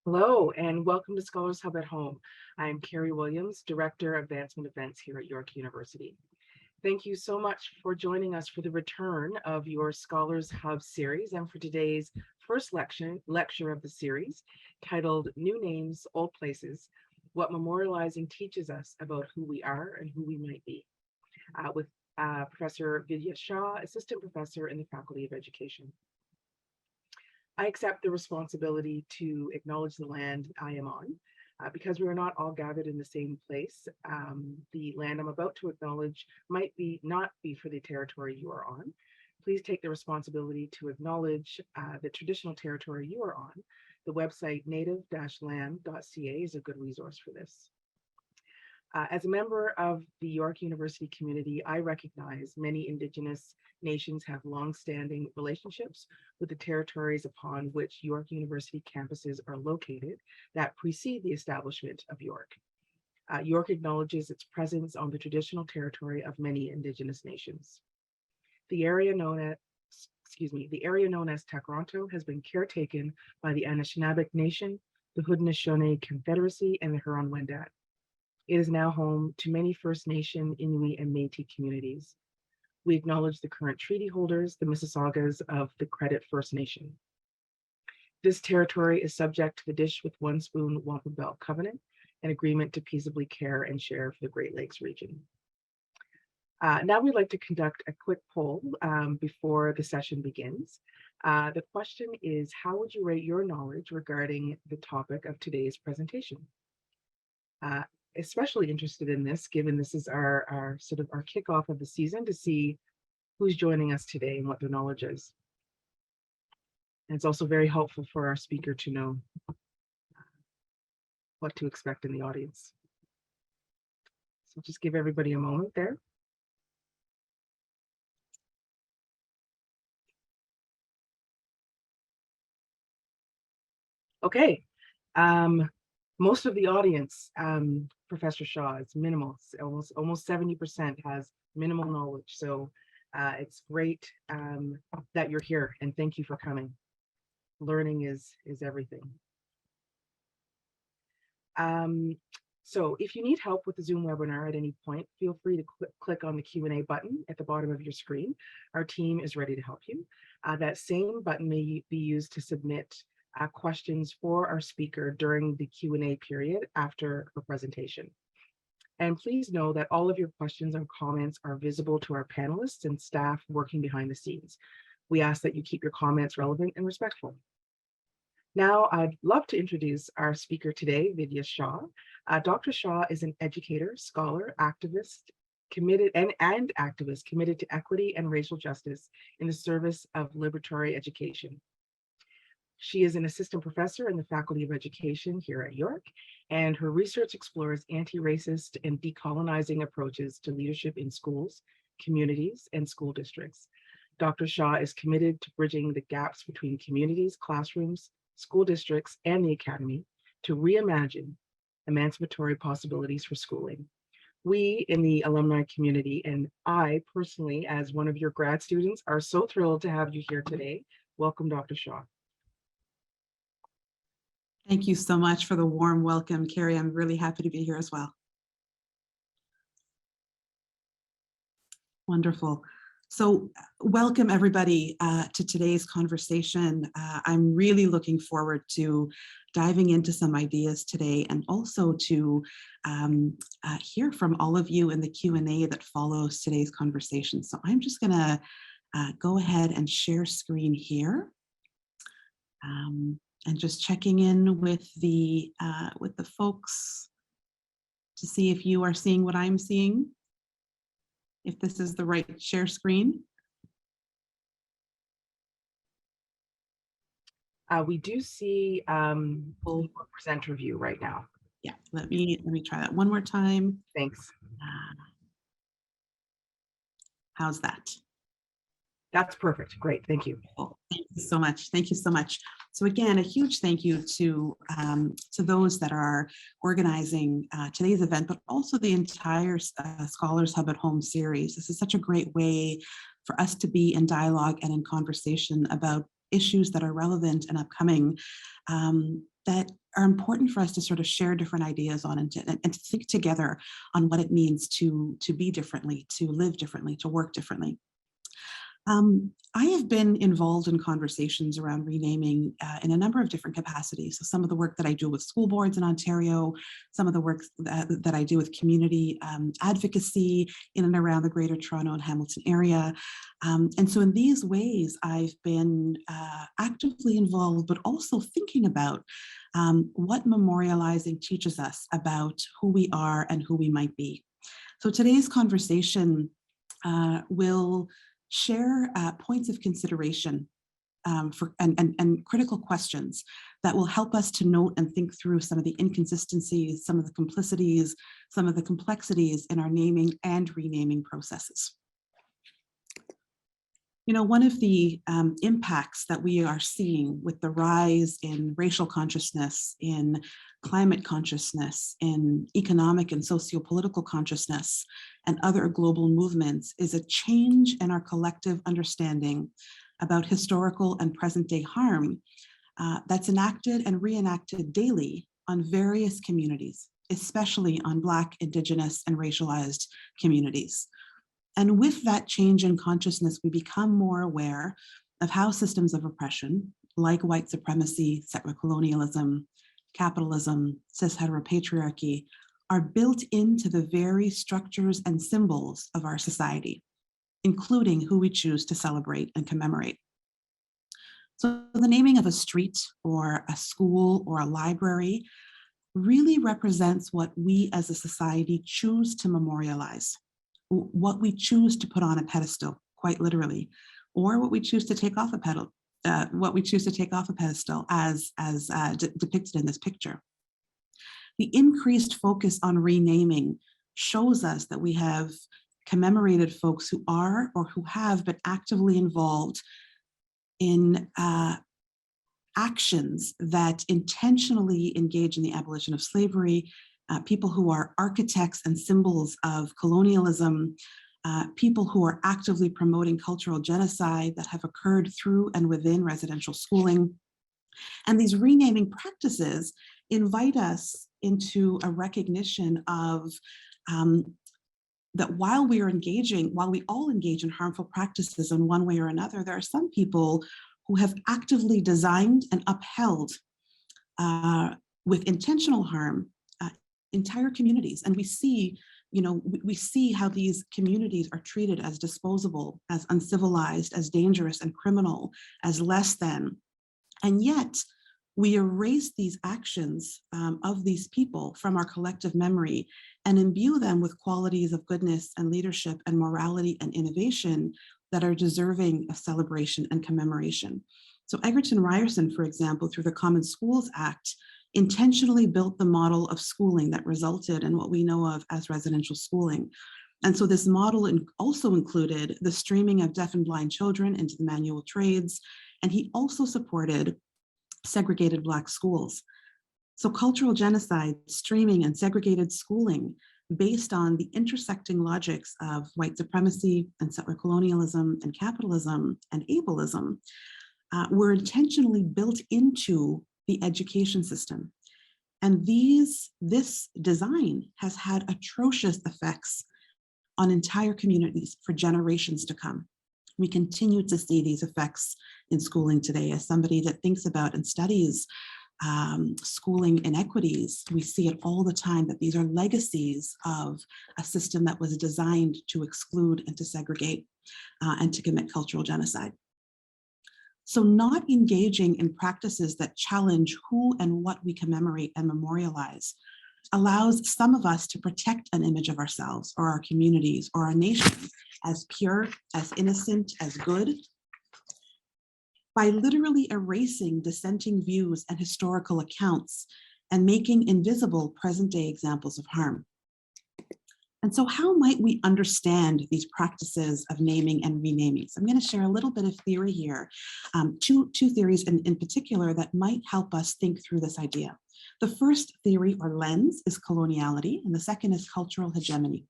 Hello, and welcome to Scholars Hub at Home. I'm Carrie Williams, Director of Advancement Events here at York University. Thank you so much for joining us for the return of your Scholars Hub series and for today's first lecture of the series, titled New Names, Old Places, What Memorializing Teaches Us About Who We Are and Who We Might Be, with Professor Vidya Shah, Assistant Professor in the Faculty of Education. I accept the responsibility to acknowledge the land I am on. Because we are not all gathered in the same place, the land I'm about to acknowledge might not be for the territory you are on. Please take the responsibility to acknowledge the traditional territory you are on. The website native-land.ca is a good resource for this. As a member of the York University community, I recognize many Indigenous nations have long-standing relationships with the territories upon which York University campuses are located that precede the establishment of York. York acknowledges its presence on the traditional territory of many Indigenous nations. The area known as Takronto has been caretaken by the Anishinaabe Nation, the Haudenosaunee Confederacy, and the Huron-Wendat. It is now home to many First Nation, Inuit, and Métis communities. We acknowledge the current treaty holders, the Mississaugas of the Credit First Nation. This territory is subject to the Dish with One Spoon Wampum Belt Covenant, an agreement to peaceably care and share for the Great Lakes region. Now we'd like to conduct a quick poll before the session begins. The question is, how would you rate your knowledge regarding the topic of today's presentation? Especially interested in this, given this is our kickoff of the season, to see who's joining us today and what their knowledge is. And it's also very helpful for our speaker to know what to expect in the audience. So just give everybody a moment there. Okay. Most of the audience, Professor Shah, is minimal. Almost 70% has minimal knowledge. So it's great that you're here, and thank you for coming. Learning is everything. So if you need help with the Zoom webinar at any point, feel free to click on the Q&A button at the bottom of your screen. Our team is ready to help you. That same button may be used to submit questions for our speaker during the Q&A period after the presentation. And please know that all of your questions and comments are visible to our panelists and staff working behind the scenes. We ask that you keep your comments relevant and respectful. Now, I'd love to introduce our speaker today, Vidya Shah. Dr. Shah is an educator, scholar, activist, committed to equity and racial justice in the service of liberatory education. She is an assistant professor in the Faculty of Education here at York, and her research explores anti-racist and decolonizing approaches to leadership in schools, communities, and school districts. Dr. Shah is committed to bridging the gaps between communities, classrooms, school districts, and the academy to reimagine emancipatory possibilities for schooling. We in the alumni community, and I personally, as one of your grad students, are so thrilled to have you here today. Welcome, Dr. Shah. Thank you so much for the warm welcome, Carrie. I'm really happy to be here as well. Wonderful. So welcome everybody to today's conversation. I'm really looking forward to diving into some ideas today and also to hear from all of you in the Q&A that follows today's conversation. So I'm just gonna go ahead and share screen here. And just checking in with the folks to see if you are seeing what I'm seeing, if this is the right share screen. We do see full presenter view right now. Yeah, let me try that one more time. Thanks. How's that? That's perfect. Great. Thank you. Oh, thank you so much. Thank you so much. So again, a huge thank you to those that are organizing today's event, but also the entire Scholars Hub at Home series. This is such a great way for us to be in dialogue and in conversation about issues that are relevant and upcoming that are important for us to sort of share different ideas on and to think together on what it means to be differently, to live differently, to work differently. I have been involved in conversations around renaming in a number of different capacities. So some of the work that I do with school boards in Ontario, some of the work that I do with community advocacy in and around the Greater Toronto and Hamilton area. And so in these ways, I've been actively involved, but also thinking about what memorializing teaches us about who we are and who we might be. So today's conversation will share points of consideration and critical questions that will help us to note and think through some of the inconsistencies, some of the complicities, some of the complexities in our naming and renaming processes. You know, one of the impacts that we are seeing with the rise in racial consciousness, in climate consciousness, in economic and socio-political consciousness, and other global movements is a change in our collective understanding about historical and present-day harm that's enacted and reenacted daily on various communities, especially on Black, Indigenous, and racialized communities. And with that change in consciousness, we become more aware of how systems of oppression, like white supremacy, settler colonialism, capitalism, cis heteropatriarchy, are built into the very structures and symbols of our society, including who we choose to celebrate and commemorate. So the naming of a street or a school or a library really represents what we as a society choose to memorialize, what we choose to put on a pedestal, quite literally, or what we choose to take off a pedestal, as depicted in this picture. The increased focus on renaming shows us that we have commemorated folks who are or who have been actively involved in actions that intentionally engage in the abolition of slavery, people who are architects and symbols of colonialism, people who are actively promoting cultural genocide that have occurred through and within residential schooling. And these renaming practices invite us into a recognition of that while we all engage in harmful practices in one way or another, there are some people who have actively designed and upheld with intentional harm entire communities. And we see, we see how these communities are treated as disposable, as uncivilized, as dangerous and criminal, as less than. And yet we erase these actions of these people from our collective memory and imbue them with qualities of goodness and leadership and morality and innovation that are deserving of celebration and commemoration. So Egerton Ryerson, for example, through the Common Schools Act, intentionally built the model of schooling that resulted in what we know of as residential schooling. And so this model also included the streaming of deaf and blind children into the manual trades, and he also supported segregated Black schools. So cultural genocide, streaming, and segregated schooling based on the intersecting logics of white supremacy and settler colonialism and capitalism and ableism were intentionally built into the education system. And this design has had atrocious effects on entire communities for generations to come. We continue to see these effects in schooling today. As somebody that thinks about and studies schooling inequities, we see it all the time that these are legacies of a system that was designed to exclude and to segregate and to commit cultural genocide. So not engaging in practices that challenge who and what we commemorate and memorialize allows some of us to protect an image of ourselves or our communities or our nation as pure, as innocent, as good, by literally erasing dissenting views and historical accounts and making invisible present-day examples of harm. And so how might we understand these practices of naming and renaming? So I'm going to share a little bit of theory here, two theories in particular that might help us think through this idea. The first theory or lens is coloniality, and the second is cultural hegemony.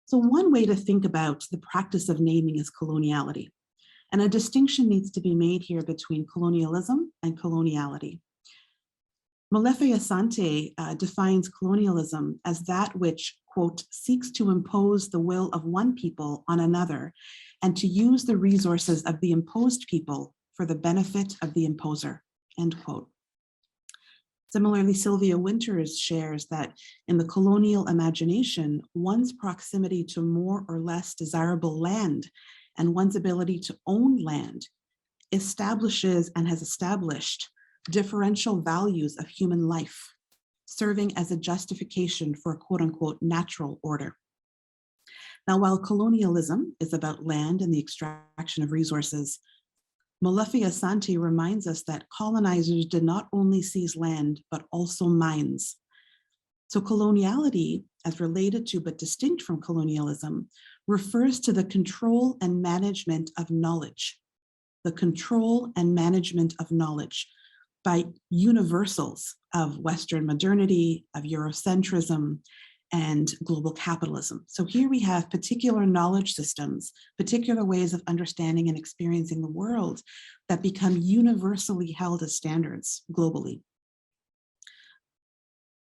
So one way to think about the practice of naming is coloniality. And a distinction needs to be made here between colonialism and coloniality. Molefe Asante defines colonialism as that which, quote, seeks to impose the will of one people on another and to use the resources of the imposed people for the benefit of the imposer, end quote. Similarly, Sylvia Winters shares that in the colonial imagination, one's proximity to more or less desirable land and one's ability to own land establishes and has established differential values of human life, serving as a justification for a quote unquote natural order. Now, while colonialism is about land and the extraction of resources, Molefe Asante reminds us that colonizers did not only seize land, but also mines. So coloniality, as related to but distinct from colonialism, refers to the control and management of knowledge, the control and management of knowledge by universals of Western modernity, of Eurocentrism, and global capitalism. So here we have particular knowledge systems, particular ways of understanding and experiencing the world that become universally held as standards globally.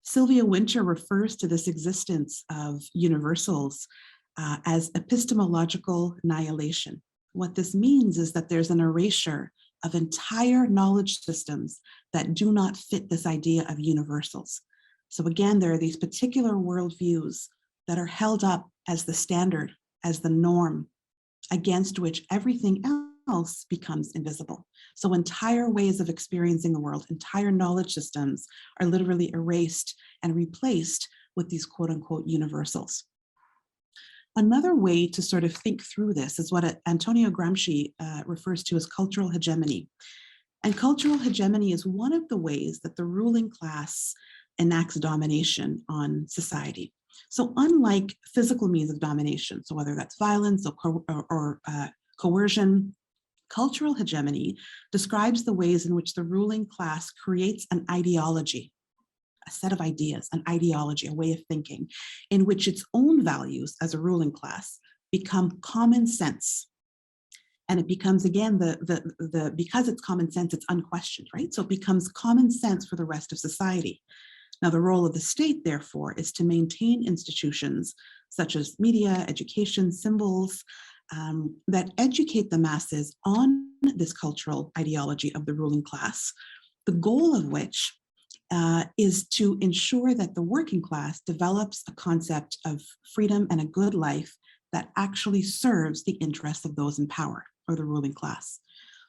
Sylvia Winter refers to this existence of universals as epistemological annihilation. What this means is that there's an erasure of entire knowledge systems that do not fit this idea of universals. So again, there are these particular worldviews that are held up as the standard, as the norm, against which everything else becomes invisible. So entire ways of experiencing the world, entire knowledge systems are literally erased and replaced with these quote unquote universals. Another way to sort of think through this is what Antonio Gramsci refers to as cultural hegemony. And cultural hegemony is one of the ways that the ruling class enacts domination on society. So unlike physical means of domination, so whether that's violence or coercion, cultural hegemony describes the ways in which the ruling class creates an ideology, a set of ideas, an ideology, a way of thinking, in which its own values as a ruling class become common sense. And it becomes, again, because it's common sense, it's unquestioned, right? So it becomes common sense for the rest of society. Now, the role of the state, therefore, is to maintain institutions such as media, education, symbols, that educate the masses on this cultural ideology of the ruling class, the goal of which is to ensure that the working class develops a concept of freedom and a good life that actually serves the interests of those in power or the ruling class.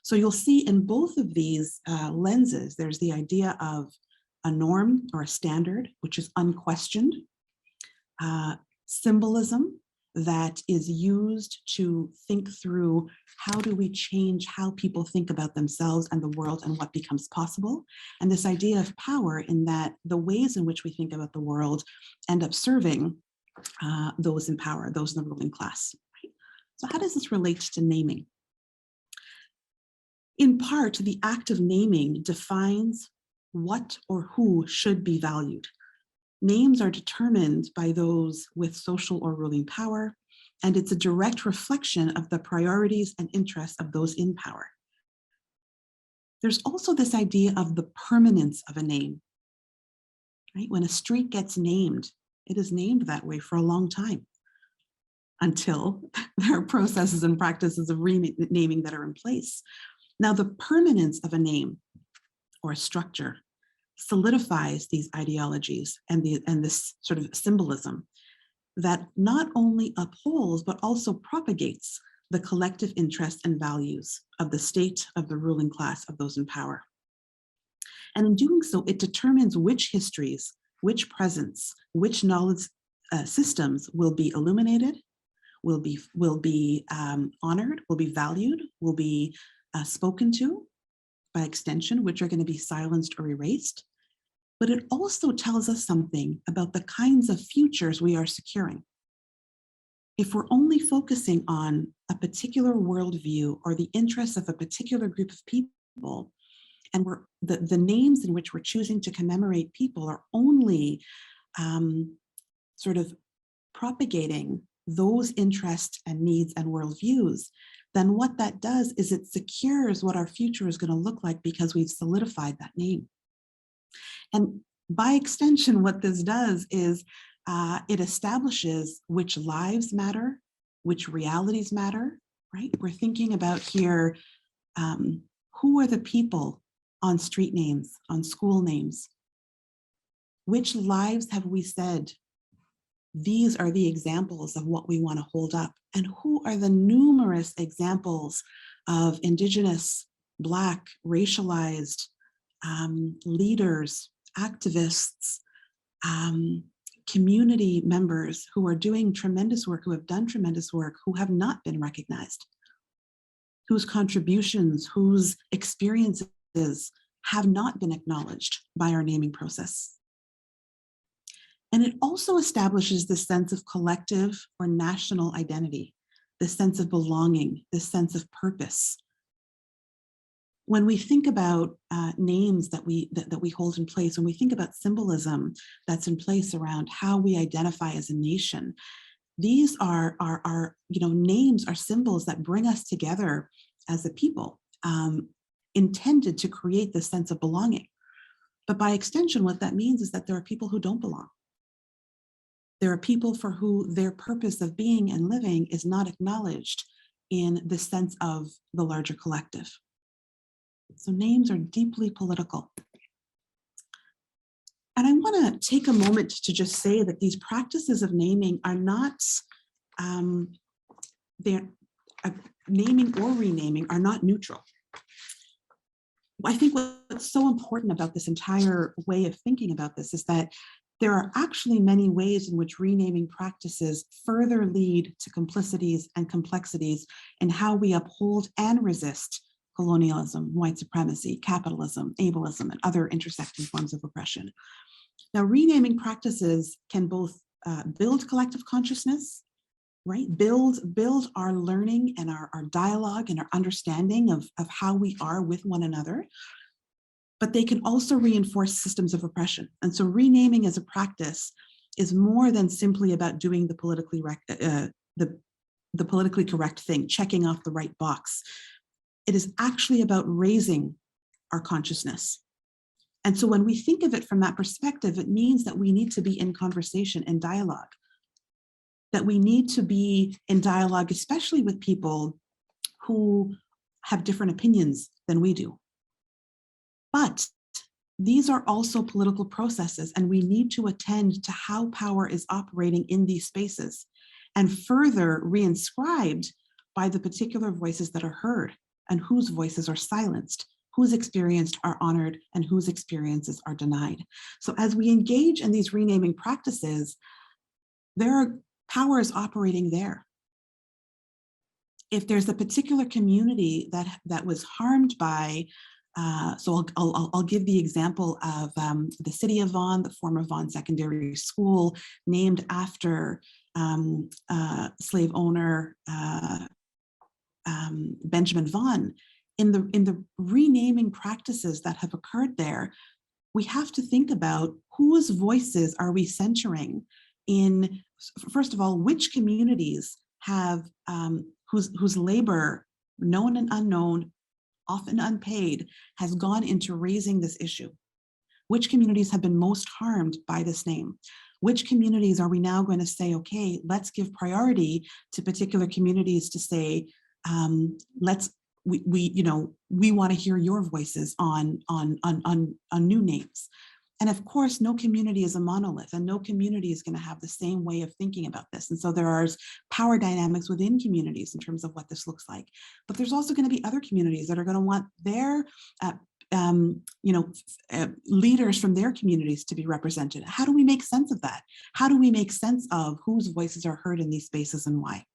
So you'll see in both of these lenses, there's the idea of a norm or a standard, which is unquestioned, symbolism that is used to think through how do we change how people think about themselves and the world and what becomes possible. And this idea of power in that the ways in which we think about the world end up serving those in power, those in the ruling class. Right? So how does this relate to naming? In part, the act of naming defines what or who should be valued. Names are determined by those with social or ruling power, and it's a direct reflection of the priorities and interests of those in power. There's also this idea of the permanence of a name, right? When a street gets named, it is named that way for a long time until there are processes and practices of renaming that are in place. Now, the permanence of a name or a structure solidifies these ideologies and this sort of symbolism that not only upholds, but also propagates the collective interests and values of the state, of the ruling class, of those in power. And in doing so, it determines which histories, which presents, which knowledge systems will be illuminated, will be honored, will be valued, will be spoken to, by extension, which are going to be silenced or erased. But it also tells us something about the kinds of futures we are securing. If we're only focusing on a particular worldview or the interests of a particular group of people, and the names in which we're choosing to commemorate people are only sort of propagating those interests and needs and worldviews, then what that does is it secures what our future is going to look like because we've solidified that name. And by extension, what this does is it establishes which lives matter, which realities matter, right? We're thinking about here, who are the people on street names, on school names? Which lives have we said, these are the examples of what we want to hold up? And who are the numerous examples of Indigenous, Black, racialized leaders, activists, community members who are doing tremendous work, who have done tremendous work, who have not been recognized, whose contributions, whose experiences have not been acknowledged by our naming process. And it also establishes this sense of collective or national identity, this sense of belonging, this sense of purpose. When we think about names that we hold in place, when we think about symbolism that's in place around how we identify as a nation, these are names are symbols that bring us together as a people, intended to create this sense of belonging. But by extension, what that means is that there are people who don't belong. There are people for who their purpose of being and living is not acknowledged in the sense of the larger collective. So names are deeply political. And I want to take a moment to just say that these practices of naming are not, naming or renaming are not neutral. I think what's so important about this entire way of thinking about this is that there are actually many ways in which renaming practices further lead to complicities and complexities in how we uphold and resist colonialism, white supremacy, capitalism, ableism, and other intersecting forms of oppression. Now, renaming practices can both build collective consciousness, right? Build our learning and our dialogue and our understanding of how we are with one another. But they can also reinforce systems of oppression. And so renaming as a practice is more than simply about doing the politically correct thing, checking off the right box. It is actually about raising our consciousness. And so when we think of it from that perspective, it means that we need to be in conversation and dialogue, that we need to be in dialogue, especially with people who have different opinions than we do. But these are also political processes, and we need to attend to how power is operating in these spaces and further reinscribed by the particular voices that are heard and whose voices are silenced, whose experiences are honored and whose experiences are denied. So as we engage in these renaming practices, there are powers operating there. If there's a particular community that was harmed by so I'll give the example of the city of Vaughan, the former Vaughan Secondary School, named after slave owner Benjamin Vaughan. In the renaming practices that have occurred there, we have to think about whose voices are we centering in, first of all, which communities have whose labor, known and unknown, often unpaid, has gone into raising this issue. Which communities have been most harmed by this name? Which communities are we now going to say, okay, let's give priority to particular communities to say, we want to hear your voices on new names. And of course, no community is a monolith, and no community is going to have the same way of thinking about this. And so there are power dynamics within communities in terms of what this looks like. But there's also going to be other communities that are going to want their leaders from their communities to be represented. How do we make sense of that? How do we make sense of whose voices are heard in these spaces and why?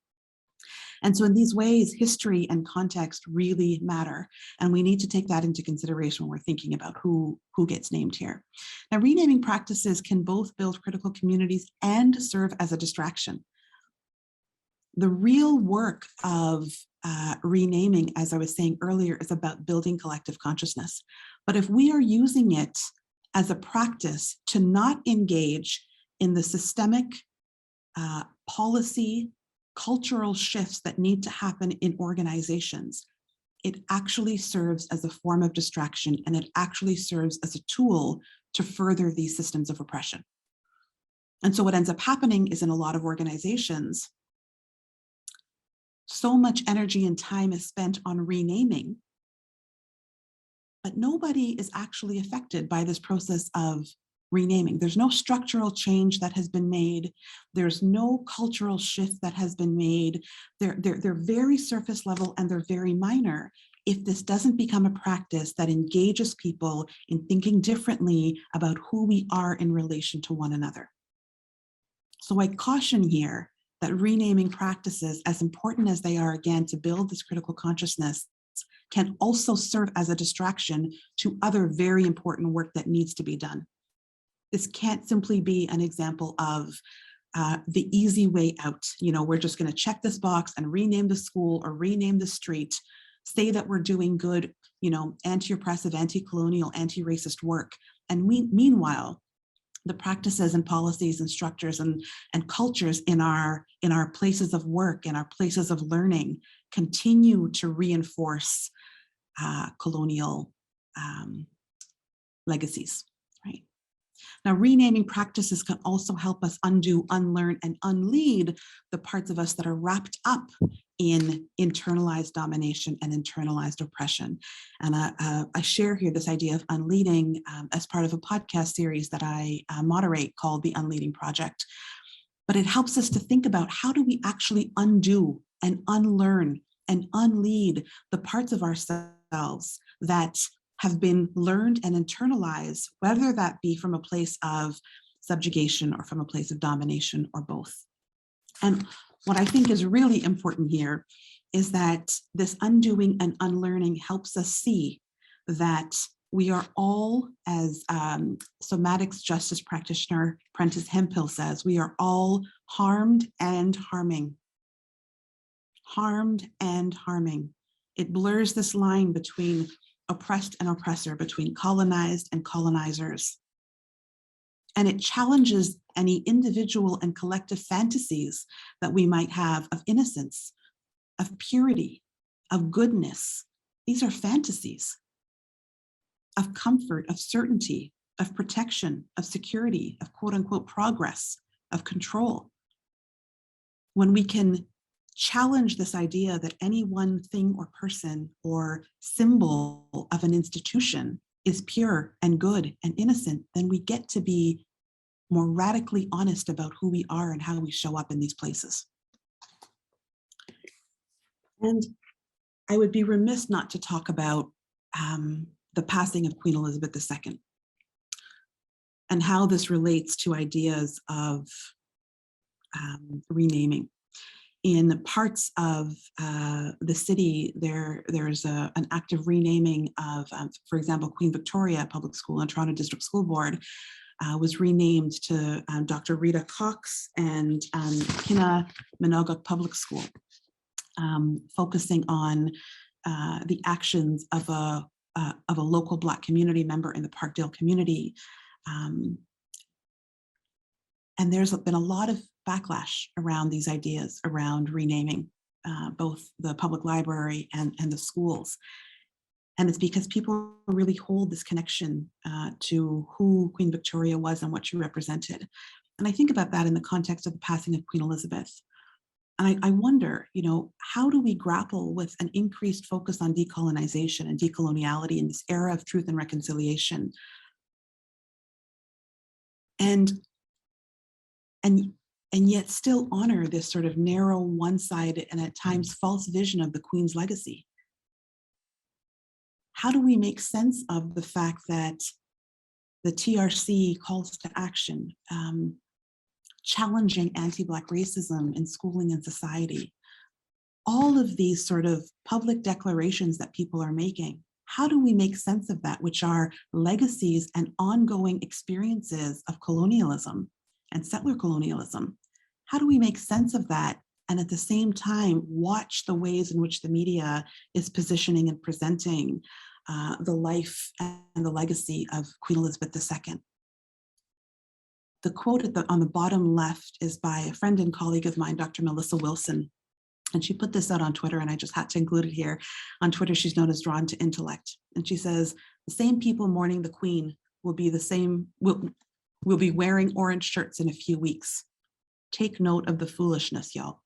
And so in these ways, history and context really matter. And we need to take that into consideration when we're thinking about who gets named here. Now, renaming practices can both build critical communities and serve as a distraction. The real work of renaming, as I was saying earlier, is about building collective consciousness. But if we are using it as a practice to not engage in the systemic policy, cultural shifts that need to happen in organizations, it actually serves as a form of distraction, and it actually serves as a tool to further these systems of oppression. And so what ends up happening is in a lot of organizations, so much energy and time is spent on renaming, but nobody is actually affected by this process of renaming. There's no structural change that has been made. There's no cultural shift that has been made. They're very surface level and they're very minor if this doesn't become a practice that engages people in thinking differently about who we are in relation to one another. So I caution here that renaming practices, as important as they are, again, to build this critical consciousness, can also serve as a distraction to other very important work that needs to be done. This can't simply be an example of the easy way out. You know, we're just going to check this box and rename the school or rename the street, say that we're doing good, you know, anti-oppressive, anti-colonial, anti-racist work. And meanwhile, the practices and policies and structures and cultures in our places of work, in our places of learning, continue to reinforce colonial legacies, right? Now, renaming practices can also help us undo, unlearn, and unlead the parts of us that are wrapped up in internalized domination and internalized oppression. And I share here this idea of unleading as part of a podcast series that I moderate called The Unleading Project. But it helps us to think about how do we actually undo and unlearn and unlead the parts of ourselves that have been learned and internalized, whether that be from a place of subjugation or from a place of domination or both. And what I think is really important here is that this undoing and unlearning helps us see that we are all, as somatics justice practitioner Prentice Hemphill says, we are all harmed and harming. Harmed and harming. It blurs this line between oppressed and oppressor, between colonized and colonizers. And it challenges any individual and collective fantasies that we might have of innocence, of purity, of goodness. These are fantasies of comfort, of certainty, of protection, of security, of quote unquote progress, of control. When we can challenge this idea that any one thing or person or symbol of an institution is pure and good and innocent, then we get to be more radically honest about who we are and how we show up in these places. And I would be remiss not to talk about the passing of Queen Elizabeth II and how this relates to ideas of renaming. In parts of the city, there's an active renaming of, for example, Queen Victoria Public School and Toronto District School Board was renamed to Dr. Rita Cox and Kina Minogue Public School, focusing on the actions of a local Black community member in the Parkdale community. And there's been a lot of backlash around these ideas around renaming both the public library and the schools. And it's because people really hold this connection to who Queen Victoria was and what she represented. And I think about that in the context of the passing of Queen Elizabeth. And I wonder, you know, how do we grapple with an increased focus on decolonization and decoloniality in this era of truth and reconciliation? And yet still honor this sort of narrow, one-sided, and at times false vision of the Queen's legacy? How do we make sense of the fact that the TRC calls to action, challenging anti-Black racism in schooling and society, all of these sort of public declarations that people are making? How do we make sense of that, which are legacies and ongoing experiences of colonialism and settler colonialism? How do we make sense of that and at the same time watch the ways in which the media is positioning and presenting the life and the legacy of Queen Elizabeth II? The quote on the bottom left is by a friend and colleague of mine, Dr. Melissa Wilson. And she put this out on Twitter, and I just had to include it here. On Twitter, she's known as Drawn to Intellect. And she says, the same people mourning the Queen will be will be wearing orange shirts in a few weeks. Take note of the foolishness, y'all.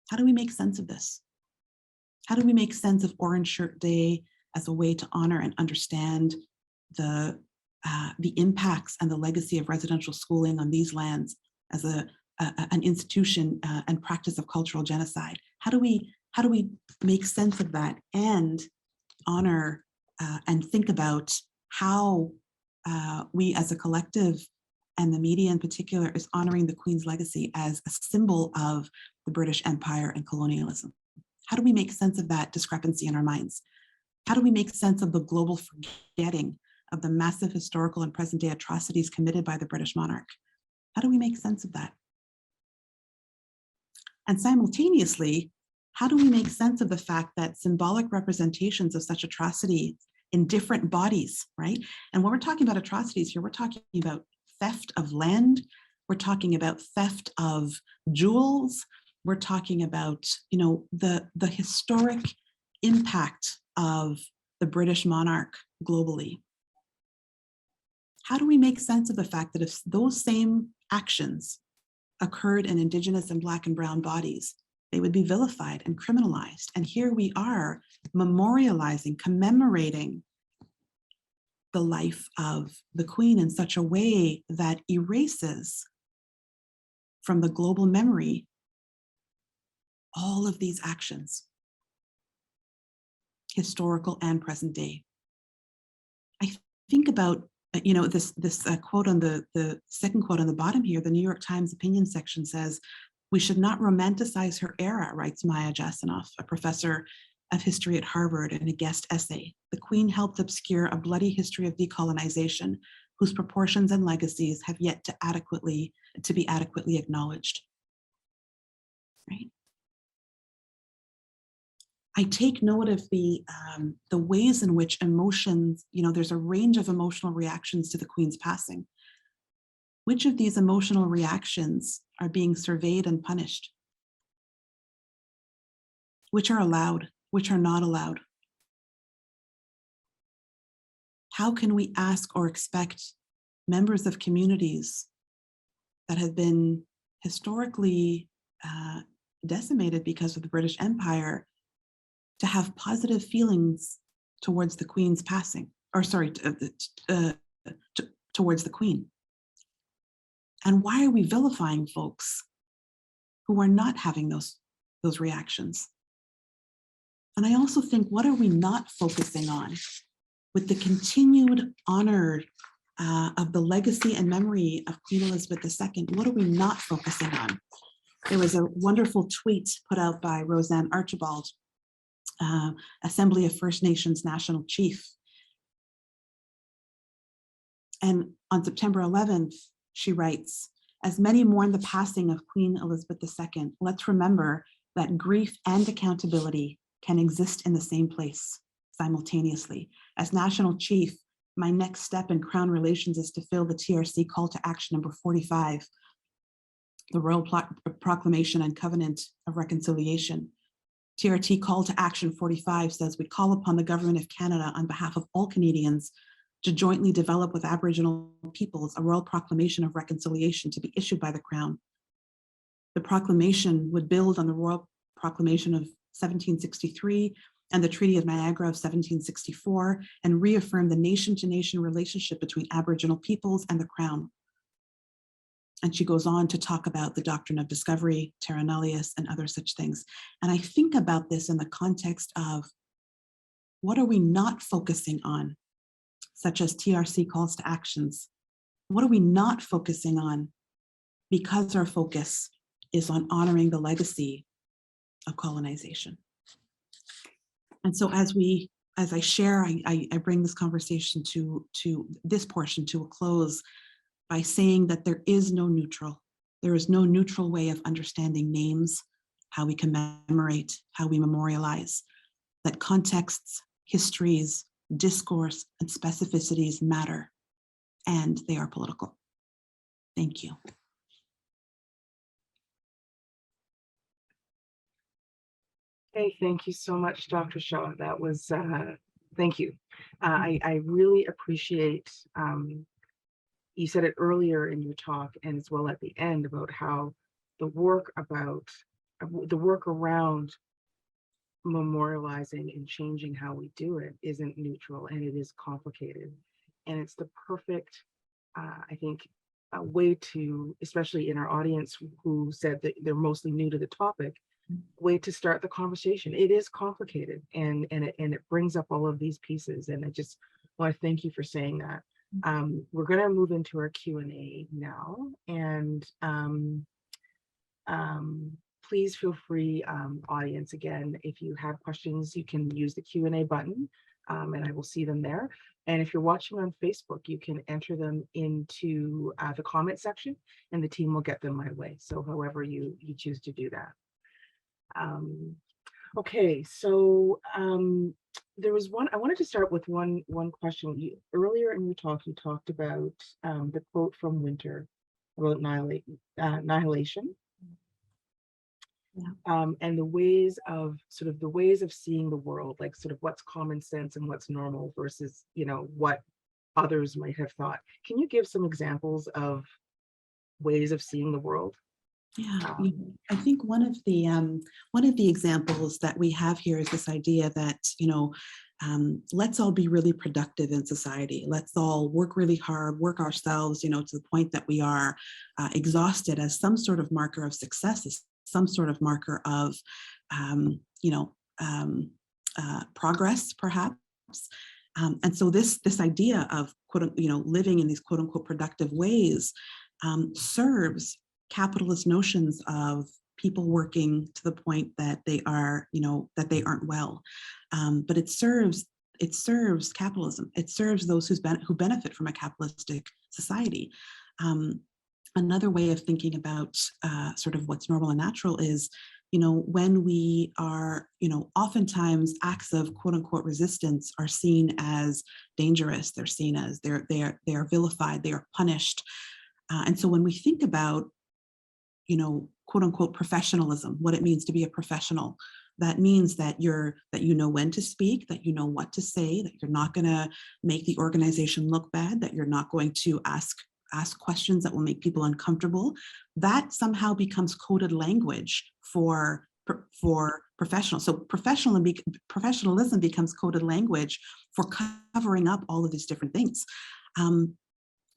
How do we make sense of this? How do we make sense of Orange Shirt Day as a way to honor and understand the impacts and the legacy of residential schooling on these lands as an institution and practice of cultural genocide? How do we make sense of that and honor and think about how we as a collective, and the media in particular, is honoring the Queen's legacy as a symbol of the British Empire and colonialism? How do we make sense of that discrepancy in our minds? How do we make sense of the global forgetting of the massive historical and present day atrocities committed by the British monarch? How do we make sense of that? And simultaneously, how do we make sense of the fact that symbolic representations of such atrocity in different bodies, right? And when we're talking about atrocities here, we're talking about theft of land, we're talking about theft of jewels, we're talking about, the historic impact of the British monarch globally. How do we make sense of the fact that if those same actions occurred in Indigenous and Black and Brown bodies, they would be vilified and criminalized? And here we are memorializing, commemorating the life of the Queen in such a way that erases from the global memory all of these actions, historical and present day. I think about this quote on the second quote on the bottom here. The New York Times opinion section says, "We should not romanticize her era," writes Maya Jasanoff, a professor of history at Harvard, in a guest essay. "The Queen helped obscure a bloody history of decolonization whose proportions and legacies have yet to be adequately acknowledged." Right? I take note of the ways in which emotions, there's a range of emotional reactions to the Queen's passing. Which of these emotional reactions are being surveyed and punished? Which are allowed? Which are not allowed? How can we ask or expect members of communities that have been historically decimated because of the British Empire to have positive feelings towards the Queen's passing, towards the Queen? And why are we vilifying folks who are not having those reactions? And I also think, what are we not focusing on with the continued honor of the legacy and memory of Queen Elizabeth II? What are we not focusing on? There was a wonderful tweet put out by Roseanne Archibald, Assembly of First Nations National Chief. And on September 11th, she writes, "As many mourn the passing of Queen Elizabeth II, let's remember that grief and accountability can exist in the same place simultaneously. As National Chief, my next step in Crown relations is to fill the TRC call to action number 45, the Royal Proclamation and Covenant of Reconciliation. TRT call to action 45 says, we call upon the government of Canada on behalf of all Canadians to jointly develop with Aboriginal peoples a Royal Proclamation of Reconciliation to be issued by the Crown. The proclamation would build on the Royal Proclamation of 1763 and the Treaty of Niagara of 1764 and reaffirm the nation-to-nation relationship between Aboriginal peoples and the Crown." And she goes on to talk about the doctrine of discovery, terra nullius, and other such things. And I think about this in the context of, what are we not focusing on, such as TRC calls to actions? What are we not focusing on because our focus is on honoring the legacy of colonization? And so as I share, I bring this conversation to this portion to a close by saying that there is no neutral. There is no neutral way of understanding names, how we commemorate, how we memorialize, that contexts, histories, discourse, and specificities matter, and they are political. Thank you. Hey, thank you so much, Dr. Shah. That was, thank you. I really appreciate, you said it earlier in your talk and as well at the end about how the work about, the work around memorializing and changing how we do it isn't neutral and it is complicated. And it's the perfect, I think, a way to, especially in our audience who said that they're mostly new to the topic, way to start the conversation. It is complicated and it brings up all of these pieces. And I just want to thank you for saying that. We're going to move into our Q&A now. And please feel free, audience, again, if you have questions, you can use the Q&A button and I will see them there. And if you're watching on Facebook, you can enter them into the comment section and the team will get them my way. So however you choose to do that. Okay, so there was one, I wanted to start with one question. Earlier in your talk, you talked about the quote from Winter about annihilation. Yeah. And the ways of the ways of seeing the world, like sort of what's common sense and what's normal versus, what others might have thought. Can you give some examples of ways of seeing the world? Yeah, I think one of the examples that we have here is this idea that let's all be really productive in society. Let's all work really hard, work ourselves, to the point that we are exhausted, as some sort of marker of success, as some sort of marker of progress, perhaps. And so this idea of living in these quote unquote productive ways serves capitalist notions of people working to the point that they are, that they aren't well. But it serves capitalism. It serves those who benefit from a capitalistic society. Another way of thinking about sort of what's normal and natural is, when we are, oftentimes acts of quote unquote resistance are seen as dangerous. They're seen as they are vilified. They are punished. And so when we think about quote unquote professionalism, what it means to be a professional, that means that you know when to speak, that you know what to say, that you're not going to make the organization look bad, that you're not going to ask questions that will make people uncomfortable. That somehow becomes coded language for professional. So professionalism becomes coded language for covering up all of these different things.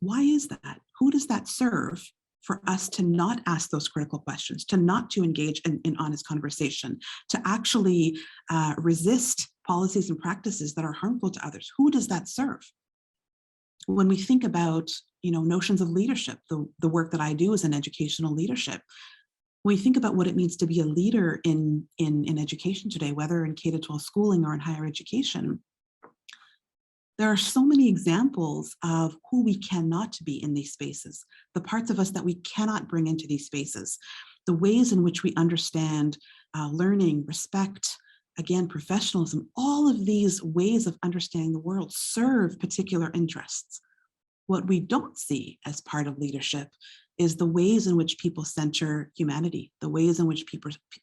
Why is that? Who does that serve? For us to not ask those critical questions, to not to engage in honest conversation, to actually resist policies and practices that are harmful to others. Who does that serve? When we think about notions of leadership, the work that I do is in educational leadership. When we think about what it means to be a leader in education today, whether in K-12 schooling or in higher education, there are so many examples of who we cannot be in these spaces, the parts of us that we cannot bring into these spaces, the ways in which we understand learning, respect, again, professionalism. All of these ways of understanding the world serve particular interests. What we don't see as part of leadership is the ways in which people center humanity, the ways in which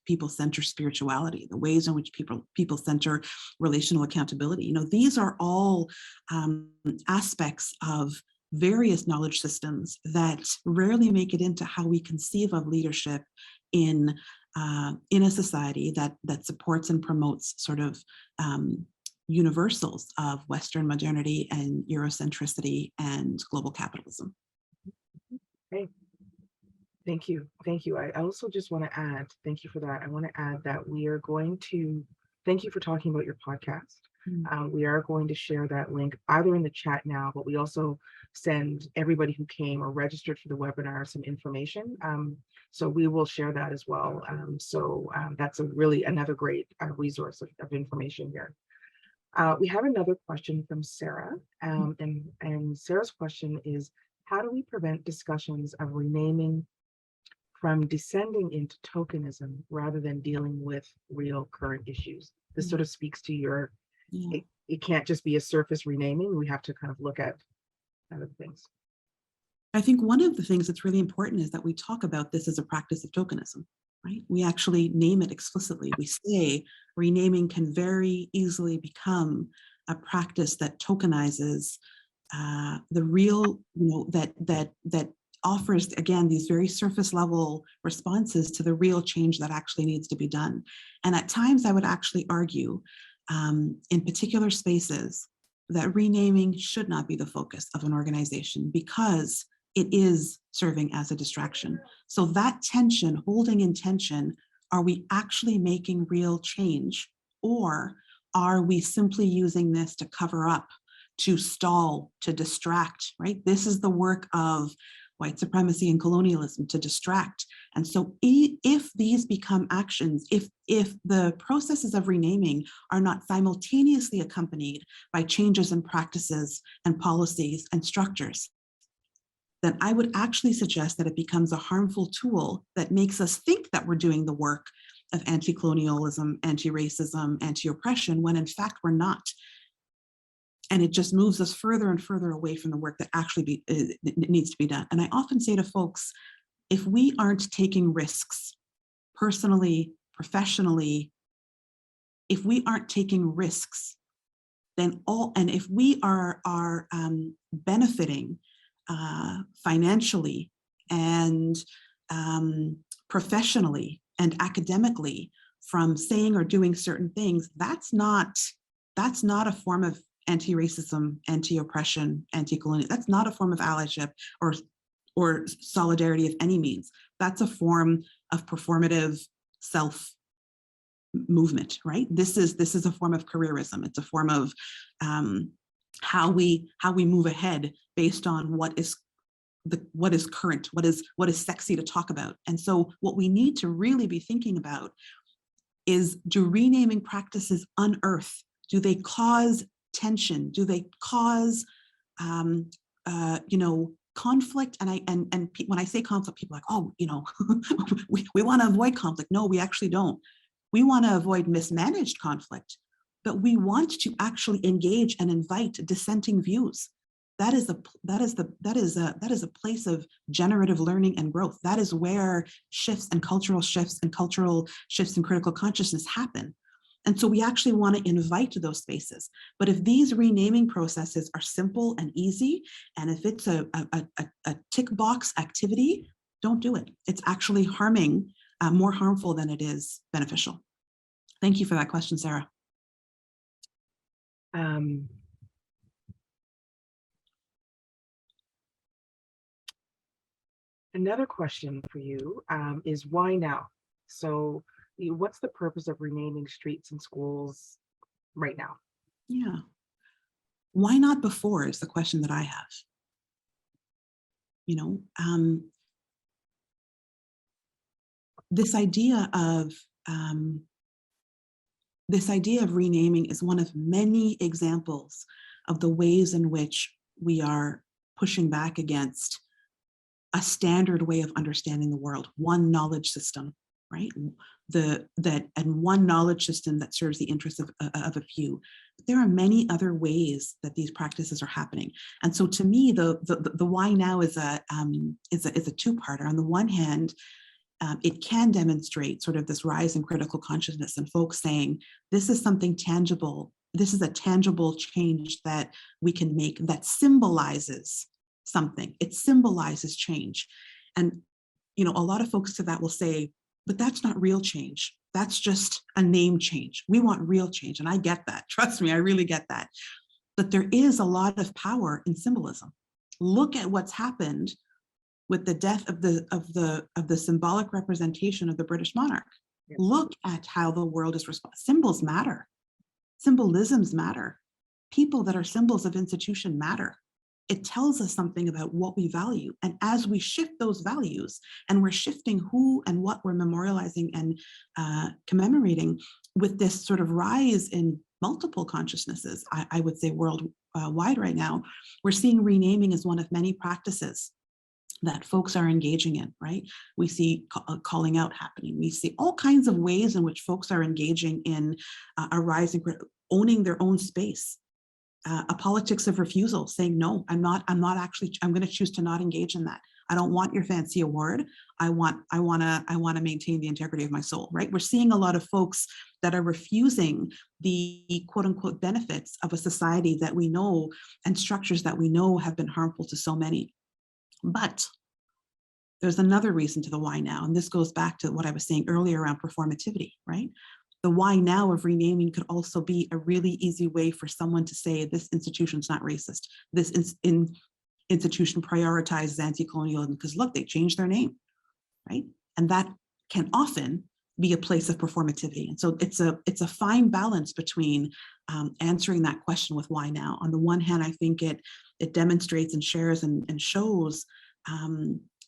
people center spirituality, the ways in which people center relational accountability. These are all aspects of various knowledge systems that rarely make it into how we conceive of leadership in a society that supports and promotes sort of universals of Western modernity and Eurocentricity and global capitalism. Okay. Thank you. Thank you. I also just want to add, thank you for that. I want to add that we are going to, thank you for talking about your podcast. We are going to share that link either in the chat now, but we also send everybody who came or registered for the webinar some information. So we will share that as well. That's another great resource of information here. We have another question from Sarah, and Sarah's question is, how do we prevent discussions of renaming from descending into tokenism rather than dealing with real current issues? This sort of speaks to your, it can't just be a surface renaming. We have to kind of look at other things. I think one of the things that's really important is that we talk about this as a practice of tokenism. right? We actually name it explicitly. We say renaming can very easily become a practice that tokenizes the real, that offers, again, these very surface level responses to the real change that actually needs to be done. And at times I would actually argue in particular spaces that renaming should not be the focus of an organization because it is serving as a distraction. So that tension, holding in tension, are we actually making real change, or are we simply using this to cover up, to stall, to distract, right? This is the work of white supremacy and colonialism, to distract. And so if these become actions, if the processes of renaming are not simultaneously accompanied by changes in practices and policies and structures, then I would actually suggest that it becomes a harmful tool that makes us think that we're doing the work of anti-colonialism, anti-racism, anti-oppression, when in fact we're not. And it just moves us further and further away from the work that actually needs to be done. And I often say to folks, if we aren't taking risks personally, professionally, if we aren't taking risks, then and if we are benefiting financially and professionally and academically from saying or doing certain things, that's not a form of anti-racism, anti-oppression, anti-colonial. That's not a form of allyship or solidarity of any means. That's a form of performative self movement, right? This is a form of careerism. It's a form of how we move ahead based on what is current, what is sexy to talk about. And so what we need to really be thinking about is, do renaming practices unearth? Do they cause tension? Do they cause conflict? And when I say conflict, people are like, oh, we want to avoid conflict. No, we actually don't. We want to avoid mismanaged conflict, but we want to actually engage and invite dissenting views. That is a place of generative learning and growth. That is where shifts and cultural shifts in critical consciousness happen. And so we actually want to invite those spaces. But if these renaming processes are simple and easy, and if it's a tick box activity, don't do it. It's actually harming, more harmful than it is beneficial. Thank you for that question, Sarah. Another question for you is why now? So what's the purpose of renaming streets and schools right now? Yeah. Why not before is the question that I have. This idea of renaming is one of many examples of the ways in which we are pushing back against a standard way of understanding the world, one knowledge system, right? And one knowledge system that serves the interests of a few. But there are many other ways that these practices are happening. And so to me, the why now is a two-parter. On the one hand, it can demonstrate sort of this rise in critical consciousness and folks saying, this is something tangible. This is a tangible change that we can make that symbolizes something. It symbolizes change. And, a lot of folks to that will say, but that's not real change. That's just a name change. We want real change. And I get that. Trust me, I really get that. But there is a lot of power in symbolism. Look at what's happened with the death of the symbolic representation of the British monarch. Yeah. Look at how the world is responding. Symbols matter. Symbolisms matter. People that are symbols of institution matter. It tells us something about what we value. And as we shift those values, and we're shifting who and what we're memorializing and commemorating with this sort of rise in multiple consciousnesses, I would say worldwide right now, we're seeing renaming as one of many practices that folks are engaging in, right? We see calling out happening. We see all kinds of ways in which folks are engaging in a rise in owning their own space. A politics of refusal, saying, no, I'm going to choose to not engage in that. I don't want your fancy award. I want to maintain the integrity of my soul, right? We're seeing a lot of folks that are refusing the quote unquote benefits of a society that we know and structures that we know have been harmful to so many. But there's another reason to the why now. And this goes back to what I was saying earlier around performativity, right? The why now of renaming could also be a really easy way for someone to say, this institution's not racist. This institution prioritizes anti-colonialism because look, they changed their name, right? And that can often be a place of performativity. And so it's a fine balance between answering that question with why now. On the one hand, I think it demonstrates and shares and shows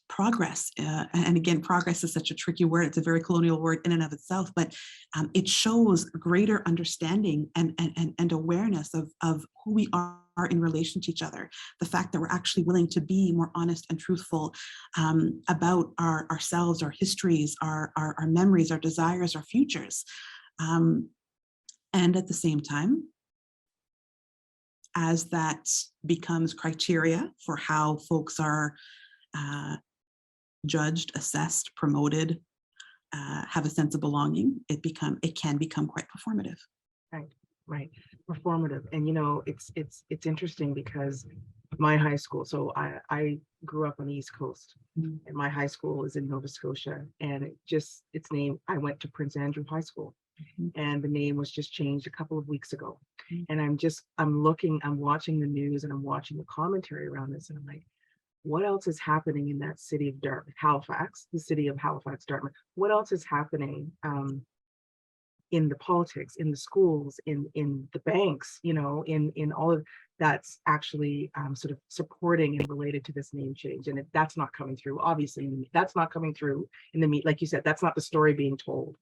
progress. And again, progress is such a tricky word. It's a very colonial word in and of itself, but it shows greater understanding and awareness of who we are in relation to each other. The fact that we're actually willing to be more honest and truthful about ourselves, our histories, our memories, our desires, our futures. And at the same time, as that becomes criteria for how folks are judged, assessed, promoted, have a sense of belonging, it can become quite performative. Right, performative. And you know, it's interesting because my high school, so I grew up on the East Coast, and my high school is in Nova Scotia, and its name, I went to Prince Andrew High School, and the name was just changed a couple of weeks ago. And I'm watching the news and I'm watching the commentary around this, and I'm like, what else is happening in that city of Dartmouth, Halifax, the city of Halifax, Dartmouth? What else is happening in the politics, in the schools, in the banks, you know, in all of that's actually sort of supporting and related to this name change? And if that's not coming through, obviously, that's not coming through in the meat, like you said, that's not the story being told.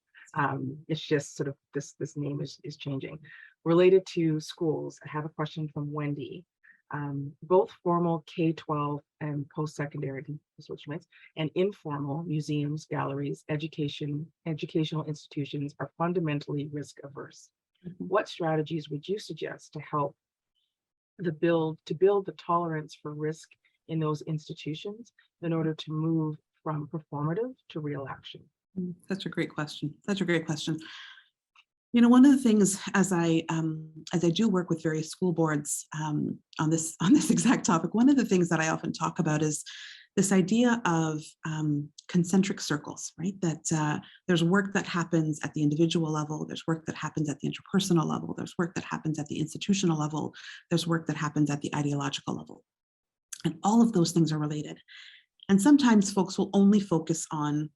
It's just sort of this name is changing. Related to schools, I have a question from Wendy. Both formal K-12 and post-secondary and informal museums, galleries, educational institutions are fundamentally risk averse. What strategies would you suggest to help build the tolerance for risk in those institutions in order to move from performative to real action? That's a great question. That's a great question. You know, one of the things as I do work with various school boards on this exact topic, one of the things that I often talk about is this idea of concentric circles, right? That there's work that happens at the individual level, there's work that happens at the interpersonal level, there's work that happens at the institutional level, there's work that happens at the ideological level. And all of those things are related. And sometimes folks will only focus on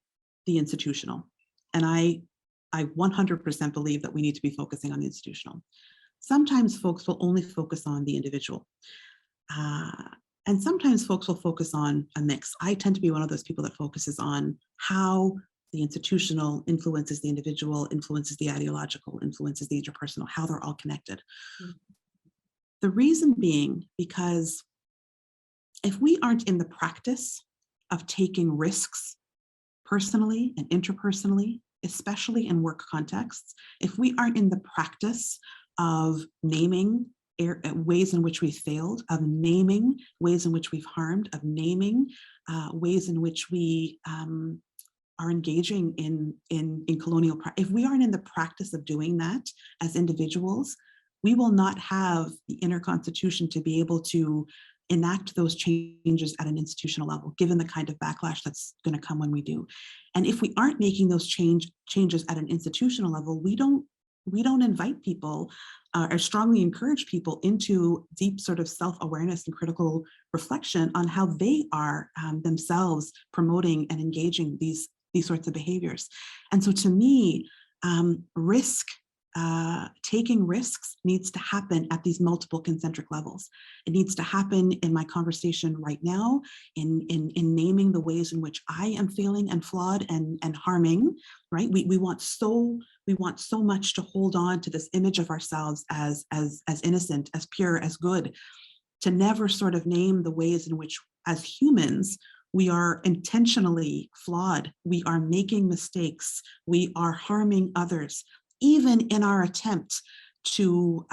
the institutional. And I 100% believe that we need to be focusing on the institutional. Sometimes folks will only focus on the individual. And sometimes folks will focus on a mix. I tend to be one of those people that focuses on how the institutional influences the individual, influences the ideological, influences the interpersonal, how they're all connected. The reason being because if we aren't in the practice of taking risks personally and interpersonally, especially in work contexts, if we aren't in the practice of naming ways in which we failed, of naming ways in which we've harmed, of naming ways in which we are engaging in colonial, if we aren't in the practice of doing that as individuals, we will not have the inner constitution to be able to enact those changes at an institutional level, given the kind of backlash that's going to come when we do. And if we aren't making those changes at an institutional level, we don't invite people or strongly encourage people into deep sort of self-awareness and critical reflection on how they are themselves promoting and engaging these sorts of behaviors. And so to me, taking risks needs to happen at these multiple concentric levels. It needs to happen in my conversation right now, in naming the ways in which I am failing and flawed and harming, right? We want so much to hold on to this image of ourselves as innocent, as pure, as good, to never sort of name the ways in which as humans, we are intentionally flawed, we are making mistakes, we are harming others, even in our attempt to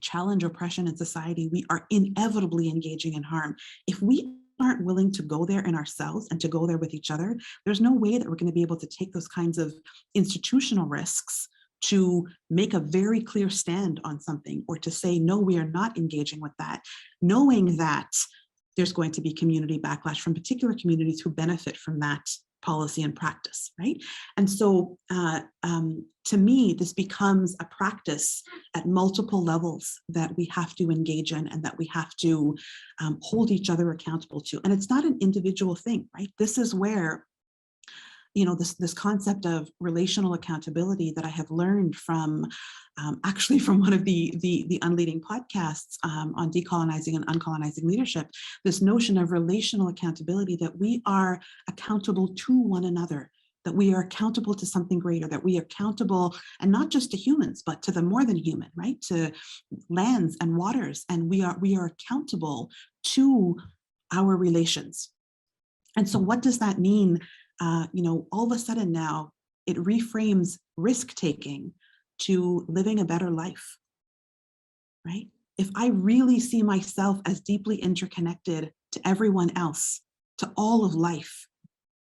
challenge oppression in society, we are inevitably engaging in harm. If we aren't willing to go there in ourselves and to go there with each other, there's no way that we're going to be able to take those kinds of institutional risks to make a very clear stand on something, or to say, no, we are not engaging with that, knowing that there's going to be community backlash from particular communities who benefit from that policy and practice, right? And so to me, this becomes a practice at multiple levels that we have to engage in and that we have to hold each other accountable to. And it's not an individual thing, right? This is where, you know, this concept of relational accountability that I have learned from actually from one of the Unleading podcasts on decolonizing and uncolonizing leadership, this notion of relational accountability, that we are accountable to one another, that we are accountable to something greater, that we are accountable, and not just to humans, but to the more than human, right? To lands and waters, and we are accountable to our relations. And so what does that mean? You know, all of a sudden now it reframes risk-taking to living a better life, right? If I really see myself as deeply interconnected to everyone else, to all of life,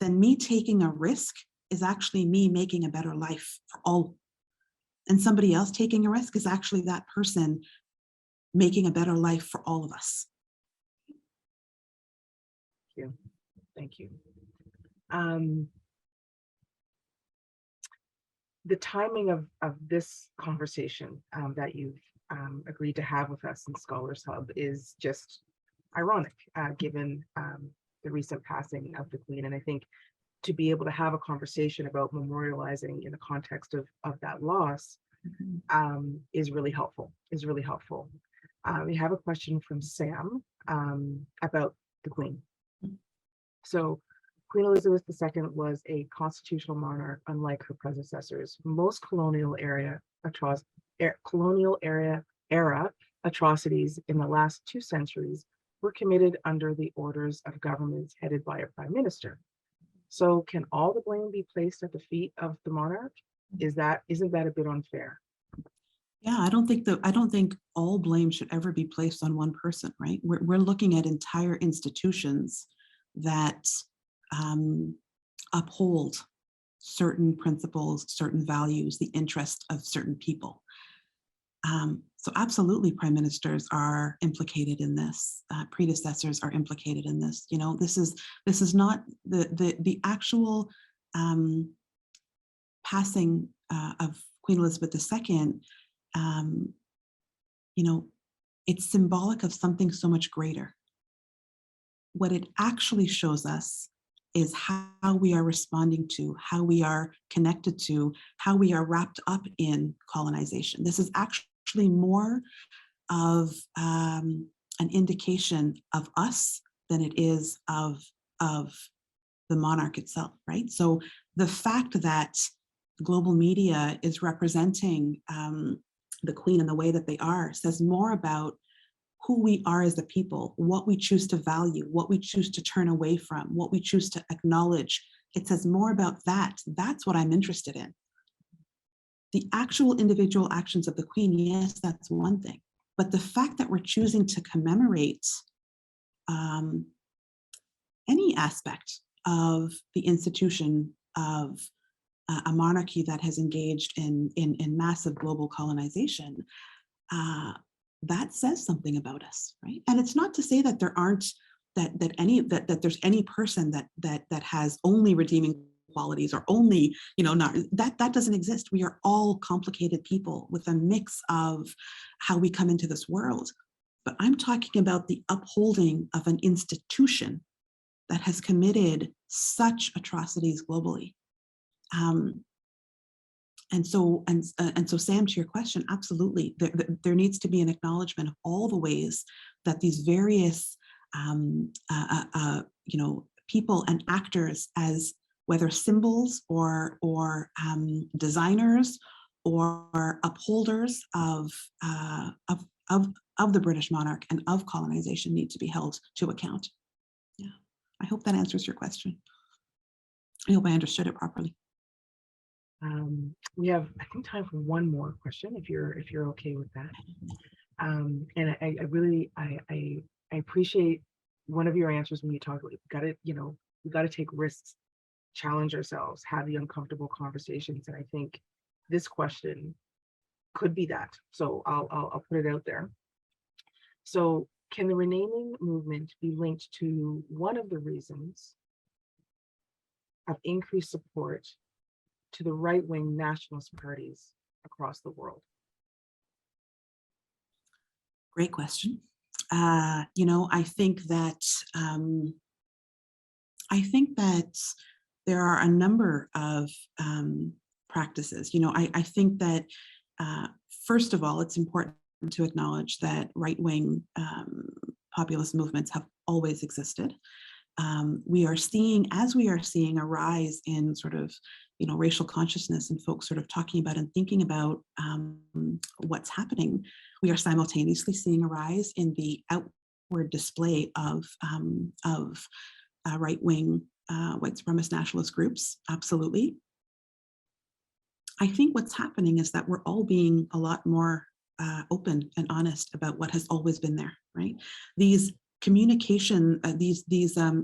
then me taking a risk is actually me making a better life for all. And somebody else taking a risk is actually that person making a better life for all of us. Thank you. Thank you. The timing of this conversation that you've agreed to have with us in Scholars Hub is just ironic, given the recent passing of the Queen. And I think to be able to have a conversation about memorializing in the context of that loss is really helpful, We have a question from Sam about the Queen. So Queen Elizabeth II was a constitutional monarch, unlike her predecessors. Most colonial era atrocities in the last 2 centuries were committed under the orders of governments headed by a prime minister. So can all the blame be placed at the feet of the monarch? Isn't that a bit unfair? Yeah, I don't think all blame should ever be placed on one person, right? We're looking at entire institutions that uphold certain principles, certain values, the interest of certain people. So absolutely, prime ministers are implicated in this. Predecessors are implicated in this. You know, this is not the actual passing of Queen Elizabeth II. You know, it's symbolic of something so much greater. What it actually shows us is how we are responding to, how we are connected to, how we are wrapped up in colonization. This is actually more of an indication of us than it is of the monarch itself, right? So the fact that global media is representing the Queen in the way that they are says more about who we are as a people, what we choose to value, what we choose to turn away from, what we choose to acknowledge. It says more about that. That's what I'm interested in. The actual individual actions of the Queen, yes, that's one thing. But the fact that we're choosing to commemorate any aspect of the institution of a monarchy that has engaged in massive global colonization, that says something about us, right? And it's not to say that there aren't that there's any person that has only redeeming qualities or only, you know, not that doesn't exist. We are all complicated people with a mix of how we come into this world. But I'm talking about the upholding of an institution that has committed such atrocities globally. And so, Sam, to your question, absolutely, there needs to be an acknowledgement of all the ways that these various, you know, people and actors, as whether symbols or designers or upholders of the British monarch and of colonization, need to be held to account. Yeah, I hope that answers your question. I hope I understood it properly. We have, I think, time for one more question, if you're okay with that. And I really appreciate one of your answers when you talk about, we got to take risks, challenge ourselves, have the uncomfortable conversations. And I think this question could be that. So I'll put it out there. So can the renaming movement be linked to one of the reasons of increased support to the right-wing nationalist parties across the world? Great question. I think that there are a number of practices. I think that first of all, it's important to acknowledge that right-wing populist movements have always existed. We are seeing a rise in sort of, racial consciousness and folks sort of talking about and thinking about what's happening. We are simultaneously seeing a rise in the outward display of right-wing white supremacist nationalist groups. Absolutely. I think what's happening is that we're all being a lot more open and honest about what has always been there, right? These communication, these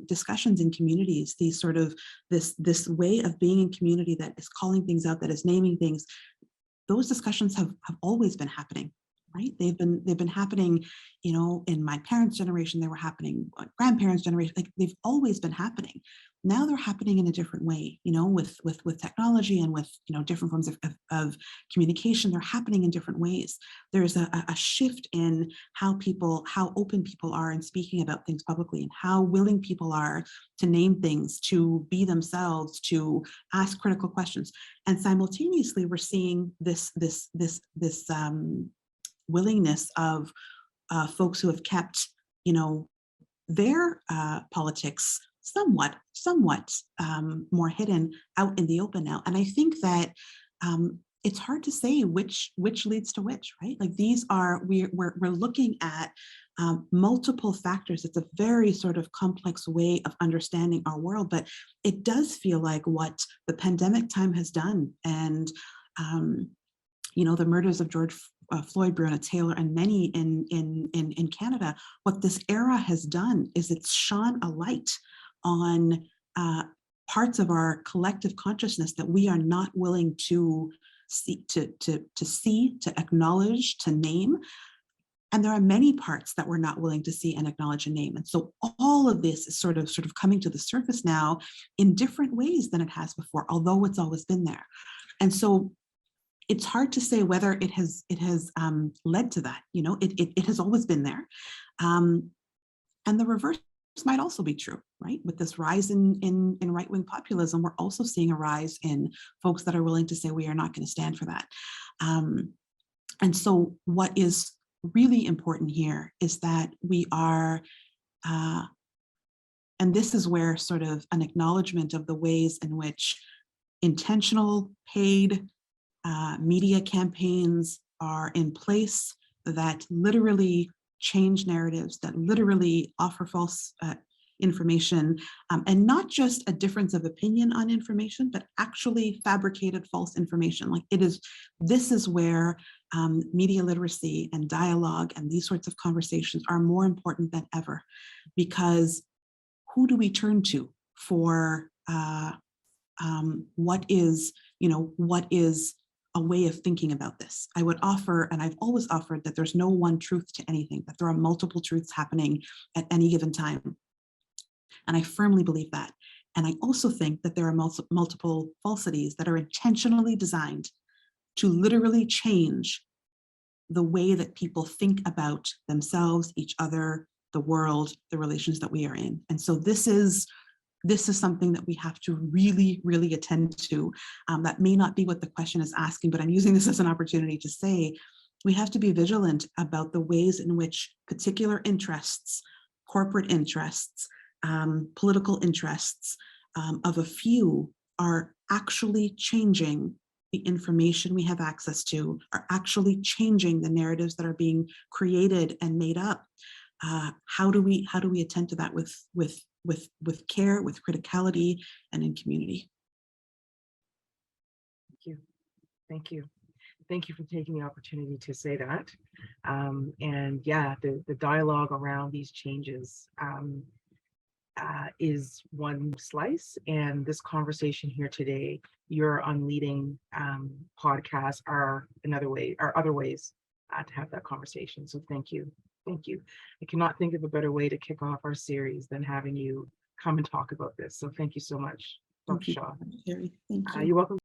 discussions in communities, these sort of this way of being in community that is calling things out, that is naming things, those discussions have always been happening, right? They've been happening, in my parents' generation, they were happening, grandparents' generation, like they've always been happening. Now they're happening in a different way, with technology and with, different forms of communication. They're happening in different ways. There's a shift in how open people are in speaking about things publicly, and how willing people are to name things, to be themselves, to ask critical questions. And simultaneously, we're seeing this willingness of folks who have kept, their politics somewhat more hidden out in the open now. And I think that it's hard to say which leads to which, right? Like we're looking at multiple factors. It's a very sort of complex way of understanding our world, but it does feel like what the pandemic time has done, and the murders of George Floyd, Breonna Taylor, and many in Canada, what this era has done is it's shone a light on parts of our collective consciousness that we are not willing to see, to acknowledge, to name. And there are many parts that we're not willing to see and acknowledge and name. And so all of this is sort of coming to the surface now in different ways than it has before, although it's always been there. And so it's hard to say whether it has led to that. It has always been there. And the reverse might also be true, right? With this rise in right-wing populism, we're also seeing a rise in folks that are willing to say we are not going to stand for that. And so what is really important here is that we are, and this is where sort of an acknowledgement of the ways in which intentional, paid media campaigns are in place that literally change narratives, that literally offer false information, and not just a difference of opinion on information, but actually fabricated false information. This is where media literacy and dialogue and these sorts of conversations are more important than ever, because who do we turn to for what is a way of thinking about this? I would offer, and I've always offered, that there's no one truth to anything, that there are multiple truths happening at any given time. And I firmly believe that. And I also think that there are multiple falsities that are intentionally designed to literally change the way that people think about themselves, each other, the world, the relations that we are in. And so this is something that we have to really, really attend to. That may not be what the question is asking, but I'm using this as an opportunity to say we have to be vigilant about the ways in which particular interests, corporate interests, political interests of a few are actually changing the information we have access to, are actually changing the narratives that are being created and made up. How do we attend to that with care, with criticality, and in community? Thank you. thank you for taking the opportunity to say that. And yeah, the dialogue around these changes is one slice, and this conversation here today, your Unleading podcast, are another way, are other ways to have that conversation. So thank you. Thank you. I cannot think of a better way to kick off our series than having you come and talk about this. So thank you so much, Dr. Thank you, Shah. Terry. Thank you. You're welcome.